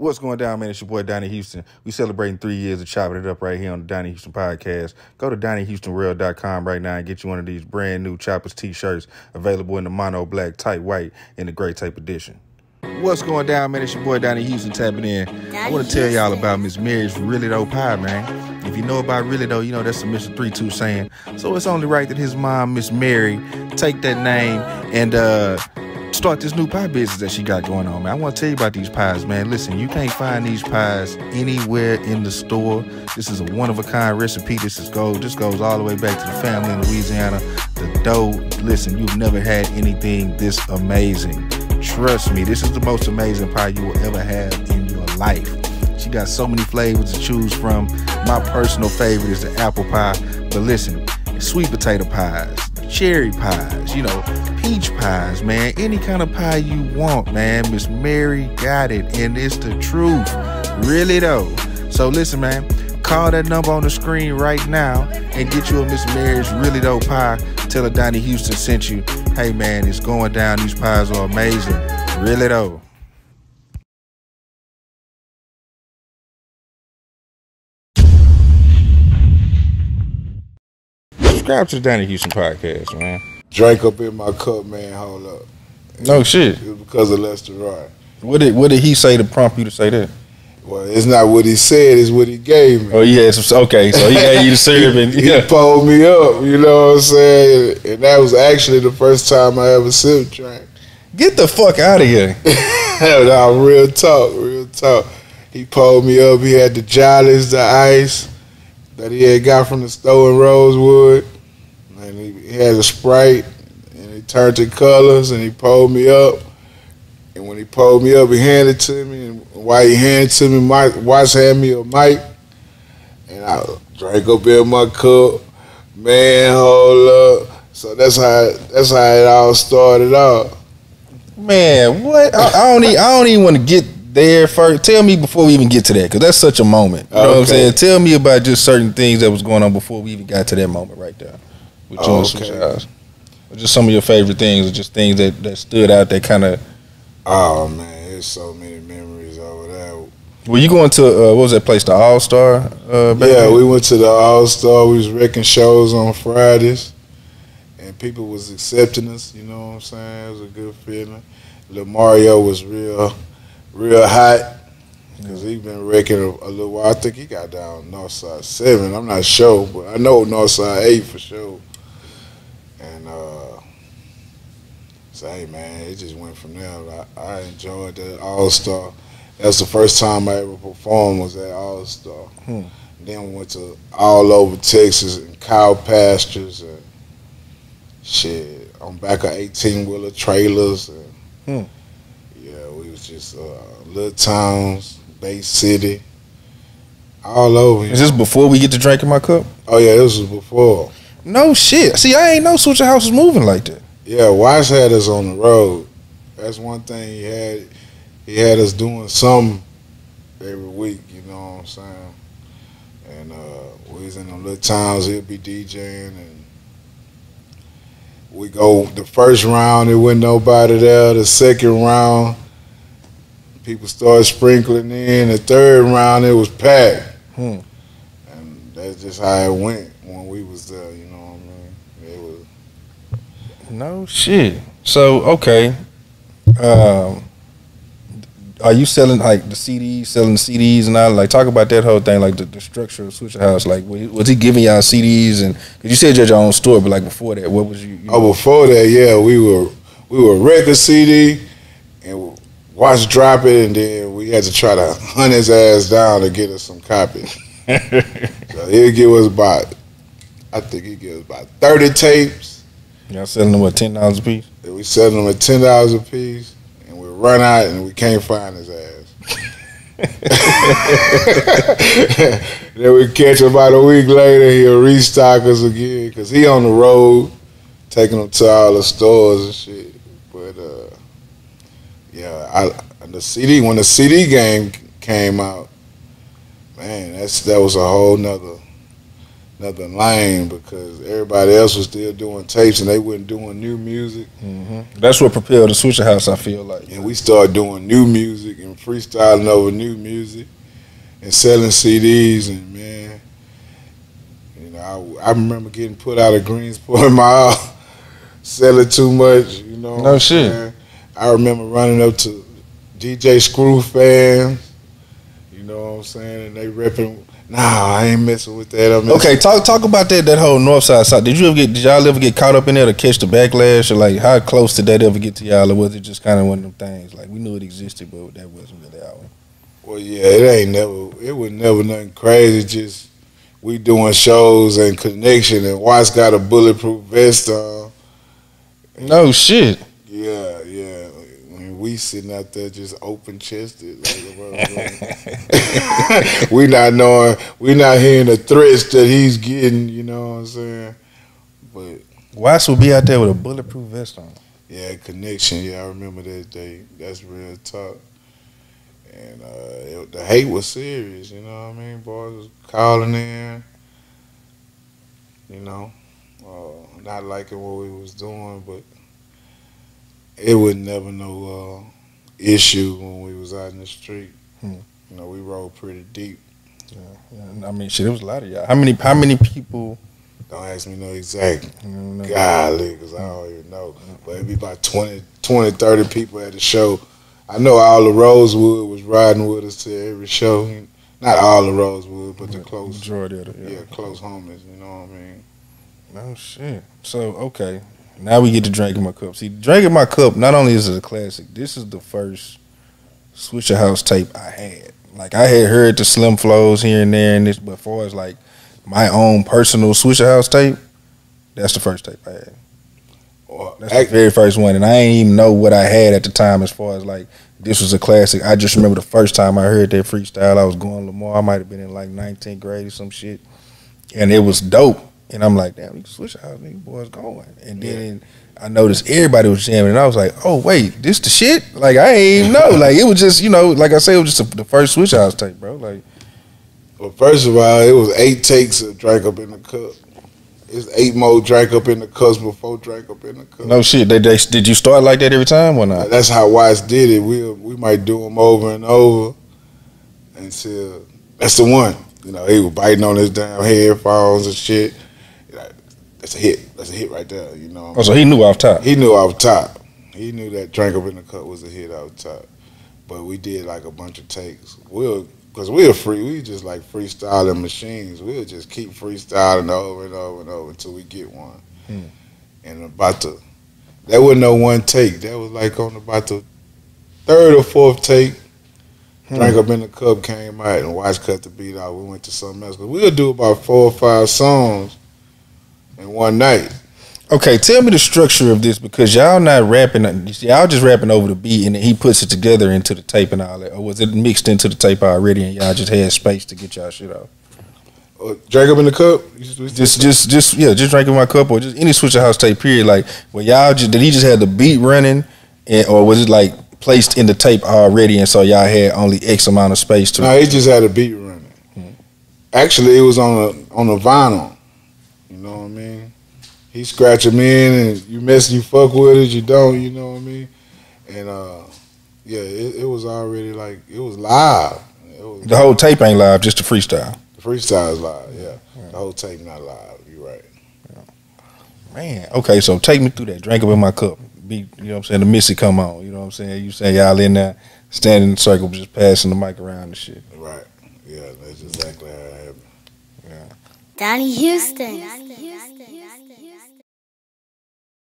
What's going down, man? It's your boy, Donnie Houston. We celebrating 3 years of chopping it up right here on the Donnie Houston podcast. Go to DonnieHoustonReal.com right now and get you one of these brand new Choppers t-shirts available in the mono black, tight white, and the gray tape edition. What's going down, man? It's your boy, Donnie Houston, tapping in. I want to tell y'all about Miss Mary's Really Though Pie, man. If you know about Really Though, you know that's a Mr. 3-2 saying. So it's only right that his mom, Miss Mary, take that name and start this new pie business that she got going on, man. I want to tell you about these pies, man. Listen, you can't find these pies anywhere in the store. This is a one-of-a-kind recipe. This goes all the way back to the family in Louisiana. The dough, listen, you've never had anything this amazing. Trust me, this is the most amazing pie you will ever have in your life. She got so many flavors to choose from. My personal favorite is the apple pie. But listen, sweet potato pies, cherry pies, peach pies, man. Any kind of pie you want, man. Miss Mary got it, and it's the truth. Really though. So listen, man. Call that number on the screen right now and get you a Miss Mary's Really Though pie. Tell her Donnie Houston sent you. Hey, man, it's going down. These pies are amazing. Really though. Subscribe to the Donnie Houston podcast, man. Drink up in my cup, man. Hold up. No shit. It was because of Lester Rod. What did he say to prompt you to say that? Well, it's not what he said, it's what he gave me. Oh, yeah. Okay, so he gave you the syrup. And, he pulled me up, you know what I'm saying? And that was actually the first time I ever sipped drink. Get the fuck out of here. No, real talk. He pulled me up. He had the jollies, the ice that he had got from the store in Rosewood. And he had a Sprite, and he turned to colors, and he pulled me up. And when he pulled me up, he handed it to me. And while he handed it to me, Watts handed me a mic. And I drank up in my cup. Man, hold up. So that's how it all started off. Man, what? I don't even want to get there first. Tell me before we even get to that, because that's such a moment. You know what I'm saying? Tell me about just certain things that was going on before we even got to that moment right there. With you and Switch House. Just some of your favorite things, or just things that stood out that kind of... Oh, man, there's so many memories over there. Were you going to, what was that place, the All-Star? Yeah, we went to the All-Star. We was wrecking shows on Fridays, and people was accepting us, you know what I'm saying? It was a good feeling. Lil Mario was real hot, because he been wrecking a little while. I think he got down Northside 7. I'm not sure, but I know Northside 8 for sure. And, so, hey, man, it just went from there. I enjoyed that All-Star. That's the first time I ever performed was at All-Star. Then we went to all over Texas and cow pastures and shit. On back of 18-wheeler trailers. And, yeah, we was just little towns, Bay City, all over. Is this before we get to drinking my cup? Oh, yeah, this was before. No shit. See, I ain't know Switcher House was moving like that. Yeah, Watts had us on the road. That's one thing he had. He had us doing something every week, you know what I'm saying? And we was in them little towns, he'd be DJing, and we go, the first round, there wasn't nobody there. The second round, people started sprinkling in. The third round, it was packed. And that's just how it went when we was there, you know what I mean? It was... No shit. So, okay. Are you selling like the CDs, and all? Like, talk about that whole thing, like the structure of Switcher House. Like, was he giving y'all CDs? And cause you said you had your own store, but like before that, what was you? Before that, yeah, we were record CD, and Watch drop it, and then we had to try to hunt his ass down to get us some copies. So he'll give us I think he gives about 30 tapes. Y'all selling them at $10 a piece? And we selling them at $10 a piece, and we run out and we can't find his ass. Then we catch him about a week later, he'll restock us again, because he on the road, taking them to all the stores and shit. But yeah, when the CD game came out, man, that was a whole nother nothing lame because everybody else was still doing tapes and they wasn't doing new music. That's what propelled the Switcher House, I feel like. And we started doing new music and freestyling over new music and selling CDs. And man, you know, I remember getting put out of Greensport Mall, selling too much. You know, no shit. Man? I remember running up to DJ Screw fans. You know what I'm saying? And they ripping. Nah, I ain't messing with that. Okay, talk about that whole Northside side. Did y'all ever get caught up in there to catch the backlash, or like how close did that ever get to y'all, or was it just kind of one of them things like we knew it existed, but that wasn't really our one? Well, yeah, it was never nothing crazy. Just we doing shows and connection, and Watts got a bulletproof vest on. No shit. Yeah. We sitting out there just open chested. We not hearing the threats that he's getting, you know what I'm saying? But Watts will be out there with a bulletproof vest on. Yeah, connection. Yeah, I remember that day. That's real talk. And the hate was serious, you know what I mean? Boys was calling in, you know, not liking what we was doing, but it was never no issue when we was out in the street. You know, we rolled pretty deep. Yeah. I mean, shit, it was a lot of y'all. How many people? Don't ask me no exact. Golly, because I don't even know. But it'd be about 20, 30 people at the show. I know all the Rosewood was riding with us to every show. Not all the Rosewood, but the close majority of it. Yeah, close homies. You know what I mean? No shit. So okay. Now we get to Drinking My Cup. See, Drinking My Cup, not only is it a classic, this is the first Switcher House tape I had. Like, I had heard the Slim Flows here and there, and this, but as far as, like, my own personal Switcher House tape, that's the first tape I had. That's the very first one, and I ain't even know what I had at the time as far as, like, this was a classic. I just remember the first time I heard that freestyle, I was going to Lamar. I might have been in, like, 19th grade or some shit, and it was dope. And I'm like, damn, you can switch out, nigga, boys going. And then I noticed everybody was jamming, and I was like, oh, wait, this the shit? Like, I ain't even know. Like, it was just, you know, like I said, it was just the first Switch House tape, bro. Like, well, first of all, it was 8 takes of Drink Up in the Cup. It's 8 more Drink Up in the Cups before Drink Up in the Cup. No shit. Did you start like that every time or not? That's how Watts did it. We might do them over and over until that's the one. You know, he was biting on his damn headphones and shit. That's a hit. That's a hit right there, you know. Oh, so he knew off top. He knew off top. He knew that Drink Up in the Cup was a hit off top. But we did like a bunch of takes. Because we just like freestyling machines. We'll just keep freestyling over and over and over until we get one. And that wasn't no one take. That was like on about the 3rd or 4th take. Drink Up in the Cup came out and Watts cut the beat out. We went to something else. But we'll do about 4 or 5 songs in one night. Okay, tell me the structure of this, because y'all not rapping. Y'all just rapping over the beat, and then he puts it together into the tape and all that. Or was it mixed into the tape already, and y'all just had space to get y'all shit out? Drink Up in the Cup. Just Drinking My Cup, or just any Switcher House tape. Period. Like, well, did he just have the beat running, or was it like placed in the tape already, and so y'all had only X amount of space to? No, he just had a beat running. Actually, it was on a vinyl. You know what I mean? He scratch them in, and you fuck with it, you don't, you know what I mean? And it was already like, it was live. The whole tape ain't live, just the freestyle. The freestyle is live, yeah. The whole tape not live, you're right. Yeah. Man, okay, so take me through that. Drink Up in My Cup. You know what I'm saying? The Missy come on, you know what I'm saying? You say y'all in there, standing in the circle, just passing the mic around and shit. Right, yeah, that's exactly how it happened. Donnie Houston.